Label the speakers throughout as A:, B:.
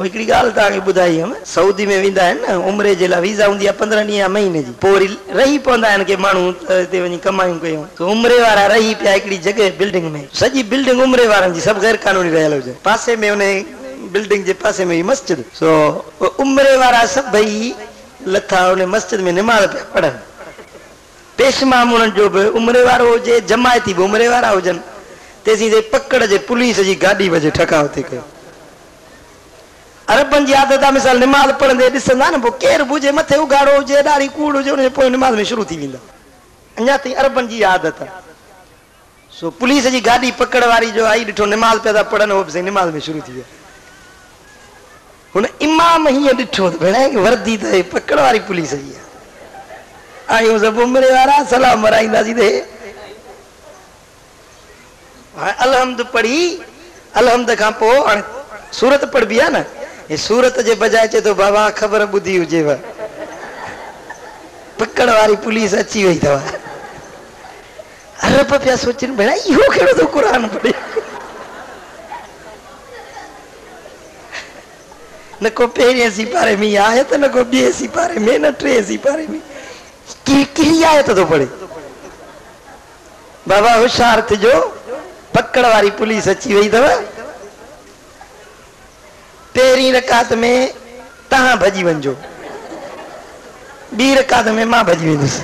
A: हिकिड़ी ॻाल्हि तव्हांखे ॿुधाई हम सऊदी में वेंदा आहिनि न उमिरे जे लाइ वीज़ा हूंदी आहे 15 ॾींहं या महीने जी, पोइ वरी रही पवंदा आहिनि के माण्हू हिते वञी कमायूं कयूं त उमिरे वारा रही पिया हिकिड़ी जॻह बिल्डिंग में, सॼी बिल्डिंग उमिरे वारनि जी, सभु गैर कानूनी रहियल हुजनि। पासे में उन बिल्डिंग जे पासे में मस्जिद, सो उमिरे वारा सभई लथा उन मस्जिद में निमाज़ पिया पढ़नि। पेशमाम उन्हनि जो बि उमिरे वारो हुजे, जमायती बि उमिरे वारा हुजनि। तेसीं ते पकड़ जे पुलिस जी गाॾी वजे ठकाउ थी कयो। अरबनि जी आदत आहे, मिसाल निमाज़ पढ़ंदे ॾिसंदा न, पोइ केरु बि हुजे मथे उघाड़ो हुजे ॾाढी कूड़ हुजे उनजे पोइ निमाज़ में शुरू थी वेंदा। अञा ताईं अरबनि जी आदत आहे। सो पुलिस जी गाॾी पकड़ वारी जो आई ॾिठो निमाज़ पिया था पढ़नि, उहो बि निमाज़ में शुरू थी विया। हुन इमाम हीअं ॾिठो त भेण वर्दी त पकड़ वारी पुलिस जी आहे। आयूं सभु उमिरे वारा सलाम मराईंदासीं त हाणे अलहम्द पढ़ी, अलहम्द खां पोइ हाणे सूरत पढ़बी आहे न, ये सूरत जे बजाए चए थो बाबा ख़बर ॿुधी हुजेव, पकड़ वारी पुलिस अची वई अथव। अरब पिया सोचनि भेण इहो कहिड़ो थो क़ुर पढ़े, न को पहिरें सिपारे में आहे त न को ॿिए सिपारे में, न टे सिपारे में, कहिड़ी आयत थो पढ़े। बाबा होशियार थिजो, पकड़ वारी पुलिस अची वई अथव। पहिरीं रकात में तव्हां भॼी वञिजो, ॿी रकात में मां भॼी वेंदुसि।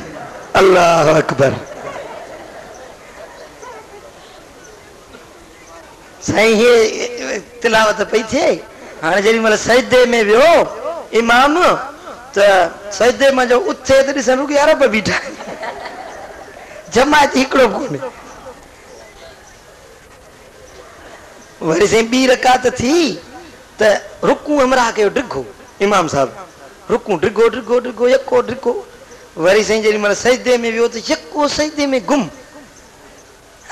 A: अल्लाह अकबर। साईं हे तिलावत पई थिए, हाणे जेॾी महिल सजदे में वियो इमाम त सजदे में जो उथे त ॾिसनि रुॻी अरब बीठा, जमायत हिकिड़ो बि कोन्हे। वरी साईं ॿी रकात थी त रुकू अमरा कयो डिघो, इमाम साहब रुकू डिघो डिघो डिघो यको डिघो। वरी साईं जेॾी महिल सजदे में वियो त यको सजदे में गुम,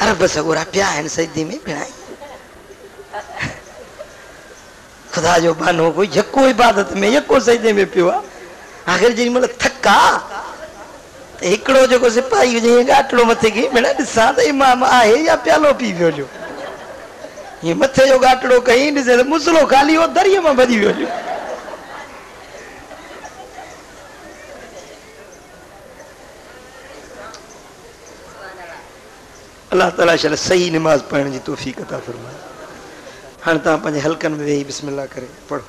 A: अरब सगोरा पिया आहिनि सजदे में पिया। ख़ुदा जो बहानो कोई यको इबादत में यको सजदे में पियो आहे। आख़िर जेॾी महिल थका त हिकिड़ो जेको सिपाही हुजे गाटलो मथे खे भेण ॾिसां त इमाम आहे या प्यालो पी वियो जो, हीअं मथे जो गाटड़ो कई ॾिसे त मुसलो ख़ाली हो दरीअ मां भॼी वियो। अल्लाह ताला शल सही निमाज़ पढ़ण जी तौफ़ीक़ अता फ़रमाए। हाणे तव्हां पंहिंजे हलकनि में वेही बिस्मिल्लाह करे पढ़ो।